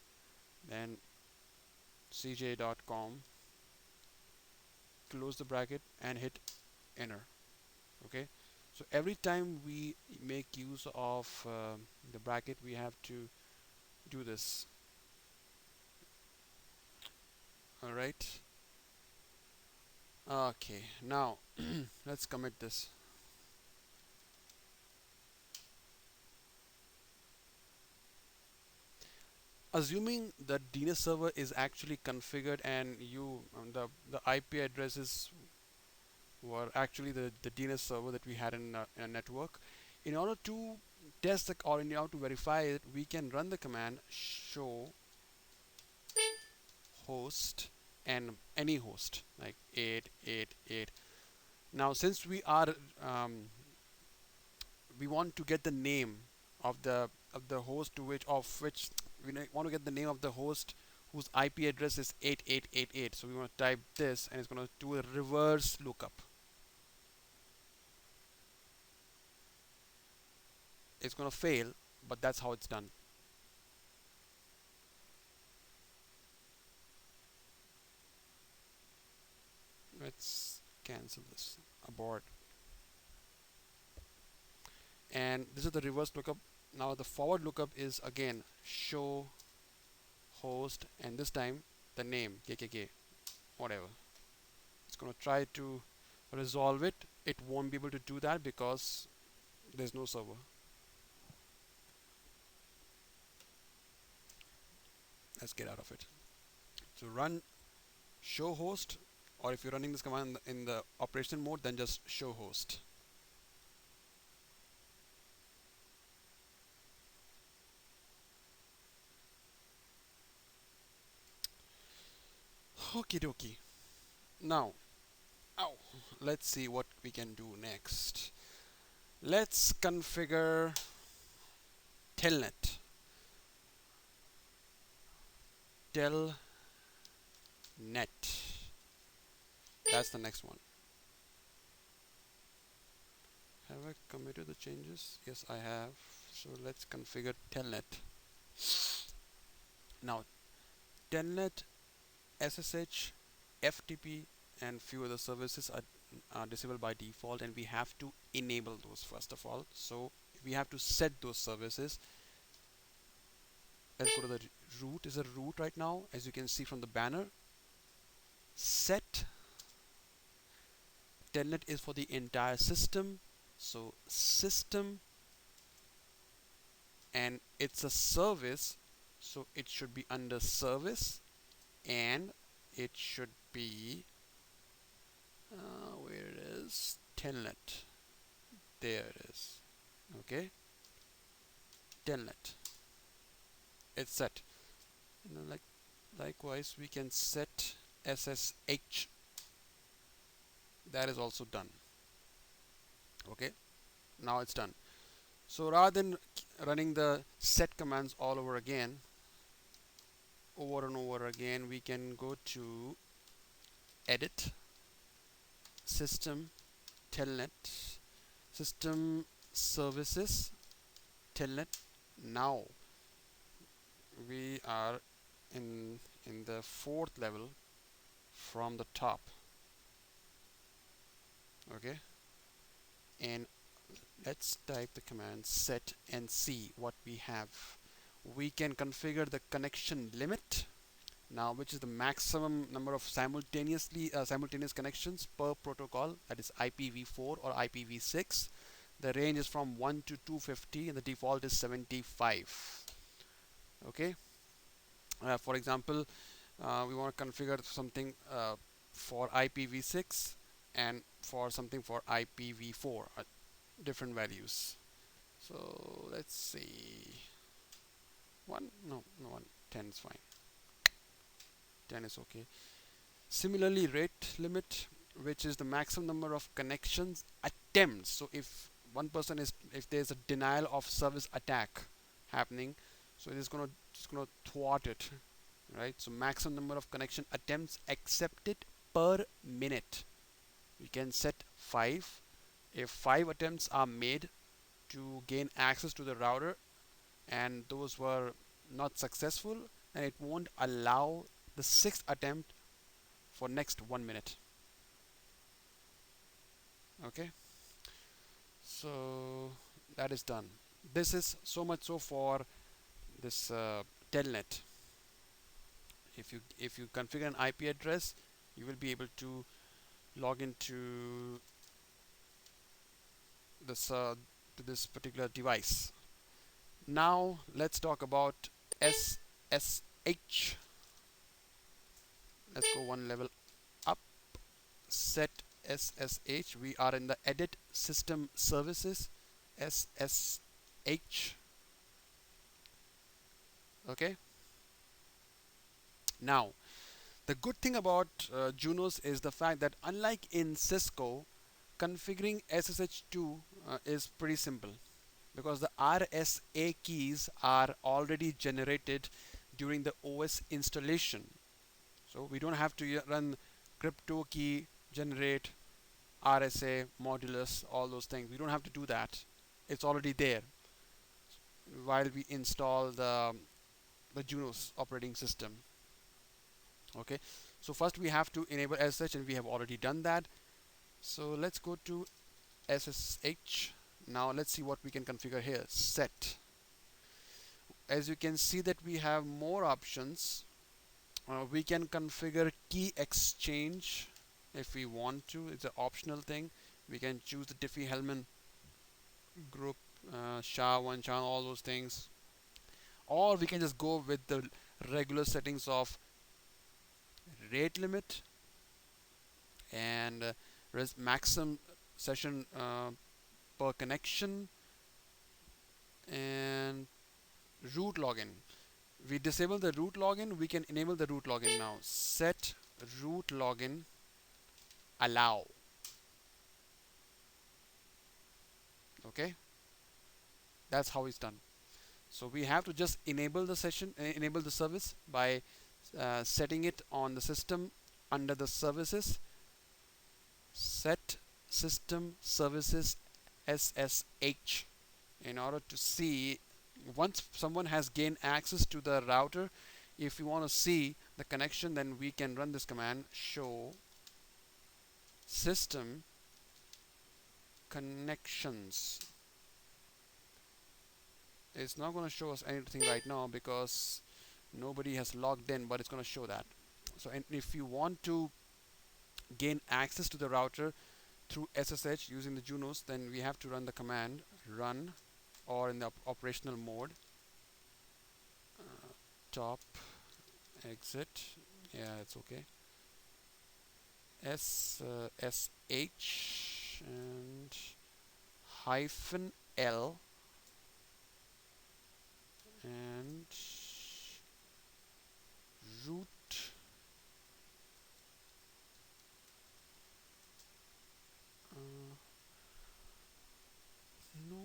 then cj.com, close the bracket and hit enter. Okay, so every time we make use of the bracket, we have to do this. All right. Okay, now let's commit this. Assuming the DNS server is actually configured and you the IP addresses were actually the DNS server that we had in a network, in order to test the, or in order to verify it, we can run the command show host, and any host like 888. Now since we are we want to get the name of the host to which we want to get the name of the host whose IP address is 8888. So we want to type this, and it's going to do a reverse lookup. It's going to fail, but that's how it's done. Let's cancel this, abort. And this is the reverse lookup. Now the forward lookup is again show host, and this time the name kkk, whatever. It's going to try to resolve it. It won't be able to do that because there's no server. Let's get out of it. So run show host, or if you're running this command in the operation mode, then just show host. Okie dokie. Now, let's see what we can do next. Let's configure telnet. Telnet. That's the next one. Have I committed the changes? Yes, I have. So let's configure telnet. Now, telnet, SSH, FTP, and few other services are disabled by default, and we have to enable those first of all. So we have to set those services. Let's go to the root. Is a root right now, as you can see from the banner. Set telnet is for the entire system, so system, and it's a service, so it should be under service, and it should be where it is, telnet, there it is. Okay, telnet, it's set. And then likewise we can set SSH. That is also done. Okay, now it's done. So rather than running the set commands all over again, over and over again, we can go to edit, system, telnet, system services telnet. Now we are in the fourth level from the top. Okay, and let's type the command set and see what we have. We can configure the connection limit now, which is the maximum number of simultaneous connections per protocol, that is IPv4 or IPv6. The range is from 1 to 250 and the default is 75. Okay, for example, we want to configure something for IPv6 and for something for IPv4 at different values. So let's see, one, no, no, one, 10 is fine. 10 is okay. Similarly, rate limit, which is the maximum number of connections attempts. So if there's a denial of service attack happening, so it is gonna thwart it, right? So maximum number of connection attempts accepted per minute. We can set 5. If 5 attempts are made to gain access to the router and those were not successful, then it won't allow the 6th attempt for next 1 minute. Okay, so that is done. This is so much so for this telnet. If you configure an IP address, you will be able to log into this to this particular device. Now let's talk about SSH. Let's go one level up. Set SSH. We are in the edit system services. SSH. Okay. Now, the good thing about Junos is the fact that unlike in Cisco, configuring SSH2 is pretty simple because the RSA keys are already generated during the OS installation. So we don't have to run crypto key generate RSA modulus, all those things. We don't have to do that. It's already there while we install the Junos operating system. Okay, so first we have to enable SSH and we have already done that. So let's go to SSH. Now let's see what we can configure here. Set. As you can see that we have more options. We can configure key exchange if we want to. It's an optional thing. We can choose the Diffie-Hellman group, SHA-1, SHA, all those things. Or we can just go with the regular settings of rate limit and maximum session per connection and root login. We disable the root login, we can enable the root login now. Set root login allow. Okay, that's how it's done. So we have to just enable the session, enable the service by setting it on the system under the services. Set system services SSH in order to see once someone has gained access to the router. If you want to see the connection, then we can run this command show system connections. It's not going to show us anything right now because nobody has logged in, but it's going to show that. So and if you want to gain access to the router through SSH using the Junos, then we have to run the command run, or in the operational mode top exit, yeah, it's okay, SSH and -L and root no,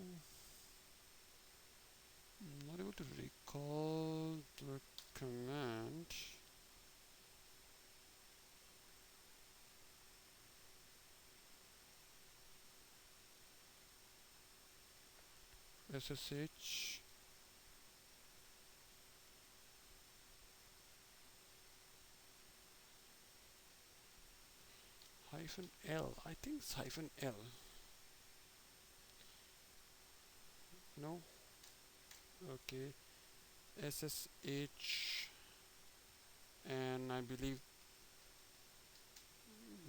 I'm not able to recall the command. SSH hyphen L. I think it's hyphen L. No. Okay. SSH, and I believe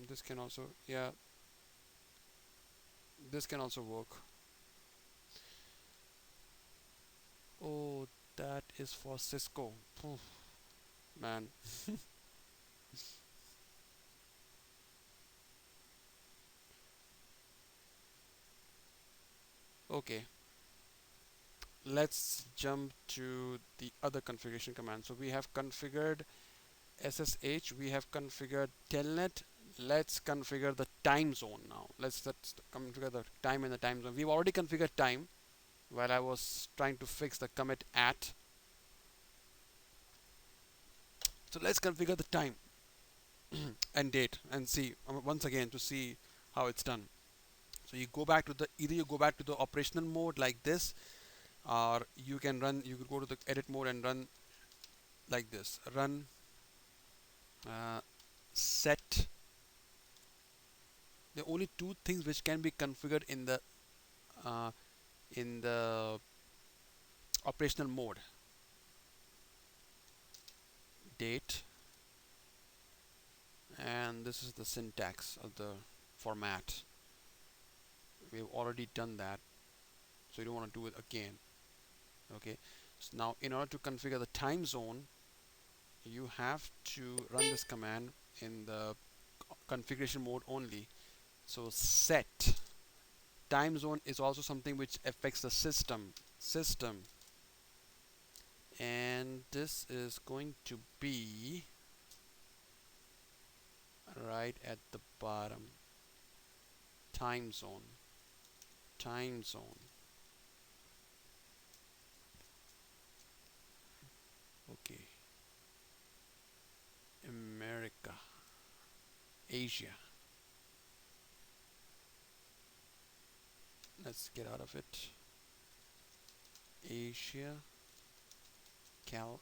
this can also, yeah, this can also work. Oh, that is for Cisco. Poof, man. Okay, let's jump to the other configuration command. So we have configured SSH, we have configured telnet. Let's configure the time zone now. Let's configure the time and the time zone. We've already configured time while I was trying to fix the commit at. So let's configure the time and date and see once again to see how it's done. So you go back to the, either you go back to the operational mode like this, or you can run, you could go to the edit mode and run like this, run uh, set. The only two things which can be configured uh, in the operational mode: date, and this is the syntax of the format. We've already done that, so you don't want to do it again. Okay, so now in order to configure the time zone, you have to run this command in the configuration mode only. So set time zone is also something which affects the system, and this is going to be right at the bottom. Time zone. Okay, America, Asia. Let's get out of it. Asia, Calcutta.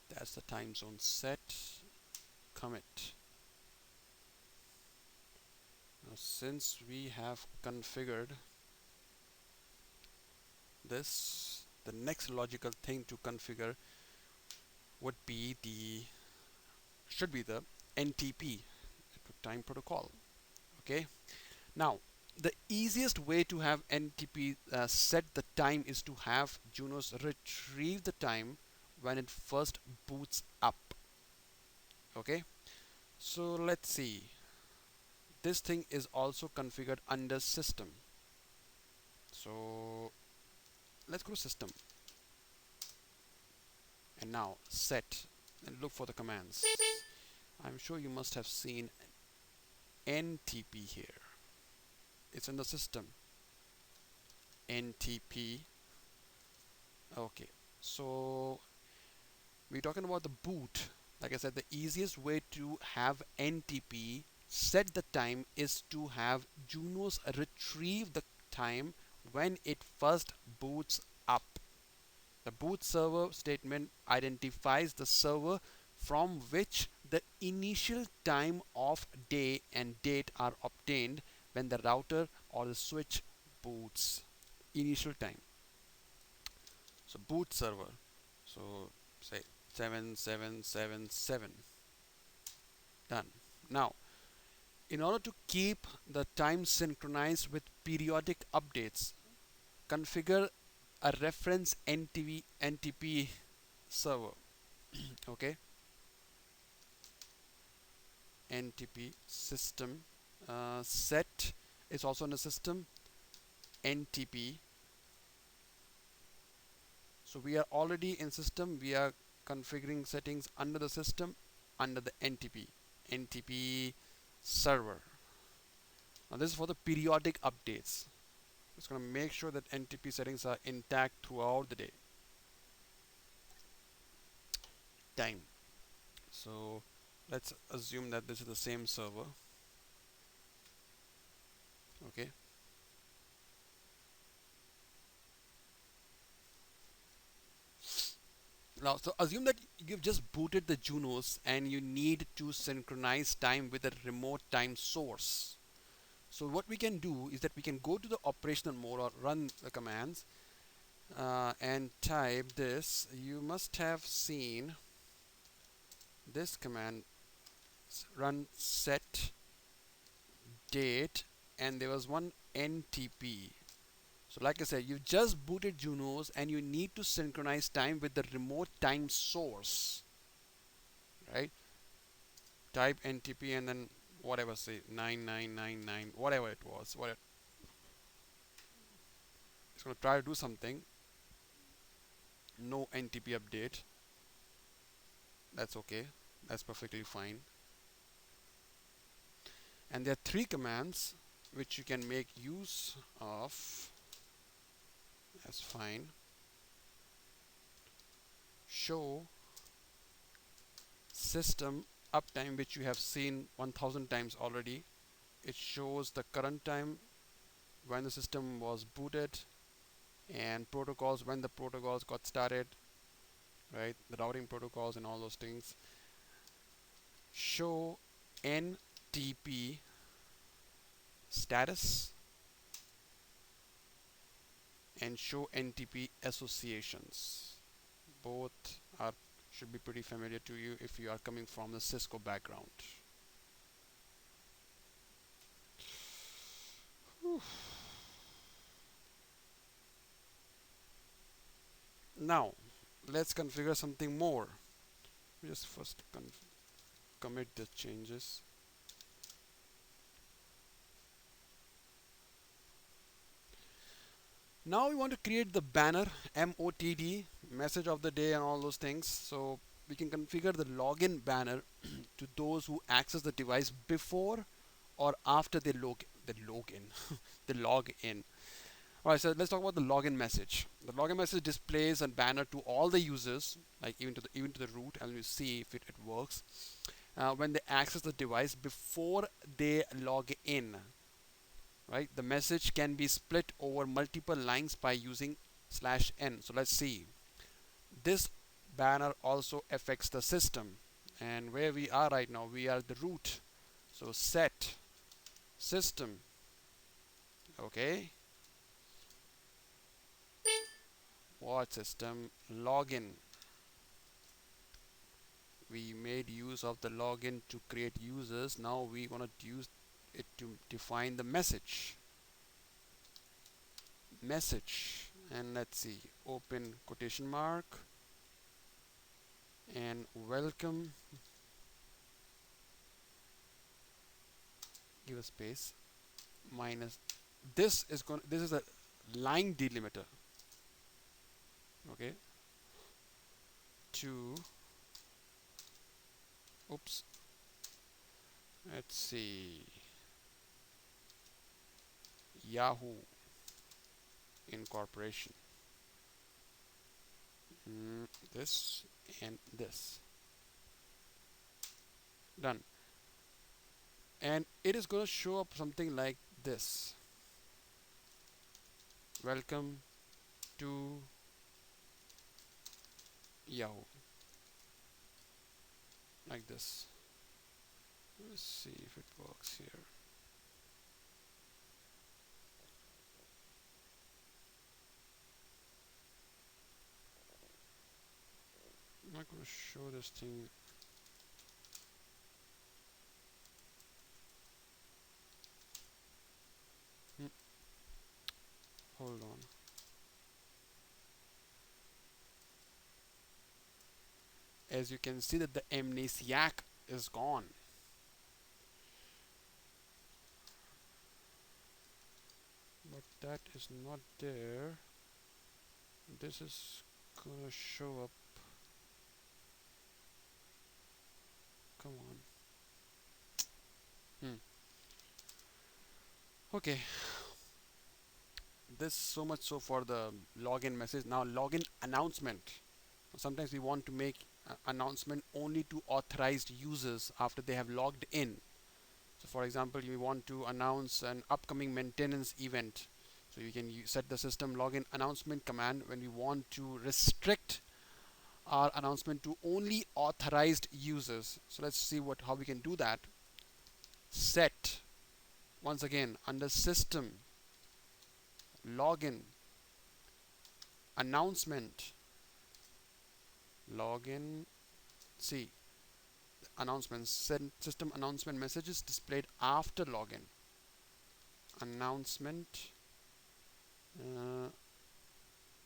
That's the time zone. Set commit. Now since we have configured this, the next logical thing to configure would be the, should be the NTP, time protocol. Okay, now the easiest way to have NTP set the time is to have Junos retrieve the time when it first boots up. Okay, so let's see, this thing is also configured under system. So let's go to system and now set and look for the commands. I'm sure you must have seen NTP here. It's in the system. NTP. Okay, so we're talking about the boot. Like I said, the easiest way to have NTP set the time is to have Junos retrieve the time when it first boots up. The boot server statement identifies the server from which the initial time of day and date are obtained when the router or the switch boots. Initial time. So boot server. So say 7777. Done. Now, in order to keep the time synchronized with periodic updates, configure a reference NTP server. Okay, NTP system set is also in the system NTP. So we are already in system. We are configuring settings under the system under the NTP server. Now this is for the periodic updates. It's going to make sure that NTP settings are intact throughout the day. Time. So let's assume that this is the same server. Okay. Now, so assume that you've just booted the Junos and you need to synchronize time with a remote time source. So what we can do is that we can go to the operational mode or run the commands and type this. You must have seen this command, run set date, and there was one NTP. So like I said, you just booted Junos and you need to synchronize time with the remote time source, right? Type NTP and then whatever, say 9999, whatever it was, whatever. It's going to try to do something. No NTP update. That's okay. That's perfectly fine. And there are three commands which you can make use of. That's fine. Show system uptime, which you have seen 1000 times already. It shows the current time when the system was booted and protocols when the protocols got started, right? The routing protocols and all those things. Show NTP status and show NTP associations. Both are should be pretty familiar to you if you are coming from the Cisco background. Whew. Now let's configure something more. Just first commit the changes. Now we want to create the banner MOTD, message of the day and all those things. So we can configure the login banner to those who access the device before or after they log in. Alright, so let's talk about the login message. The login message displays a banner to all the users, like even to the root, and we see if it works. When they access the device before they log in, right? The message can be split over multiple lines by using /n. So let's see. This banner also affects the system, and where we are right now, we are the root. So set system, okay, what system login. We made use of the login to create users. Now we want to use it to define the message, and let's see, open quotation mark and welcome, give a space, minus, this is a line delimiter, okay, to, oops, let's see, Yahoo Incorporation, this and this, done. And it is going to show up something like this: welcome to Yahoo, like this. Let's see if it works here. I'm not going to show this thing. Hold on. As you can see that the amnesiac is gone. But that is not there. This is gonna show up. Come on. Okay. This so much so for the login message. Now login announcement. Sometimes we want to make announcement only to authorized users after they have logged in. So for example, you want to announce an upcoming maintenance event. So you can set the system login announcement command when we want to restrict our announcement to only authorized users. So let's see how we can do that. Set, once again, under system, login, announcement, login, see, announcements, system announcement messages displayed after login, announcement,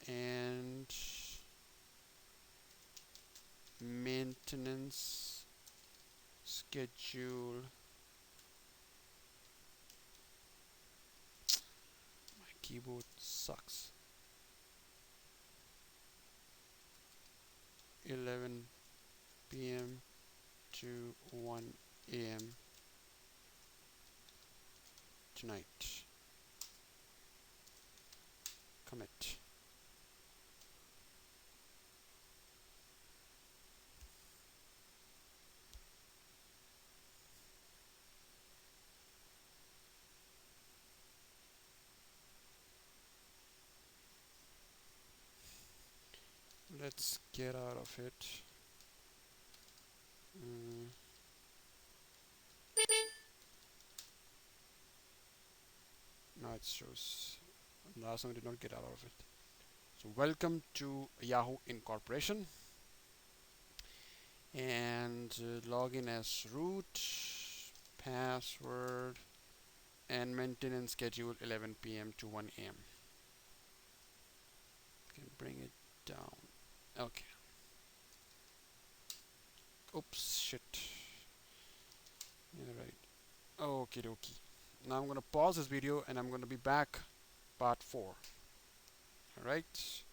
and maintenance schedule. My keyboard sucks. 11 p.m. to 1 a.m. tonight. Commit. Let's get out of it. Now it shows. Last time I did not get out of it. So welcome to Yahoo Incorporation, and login as root, password, and maintenance schedule 11 p.m. to 1 a.m. Can bring it down. Okay. Oops, shit. Alright. Okie dokie. Now I'm gonna pause this video and I'm gonna be back part 4. Alright.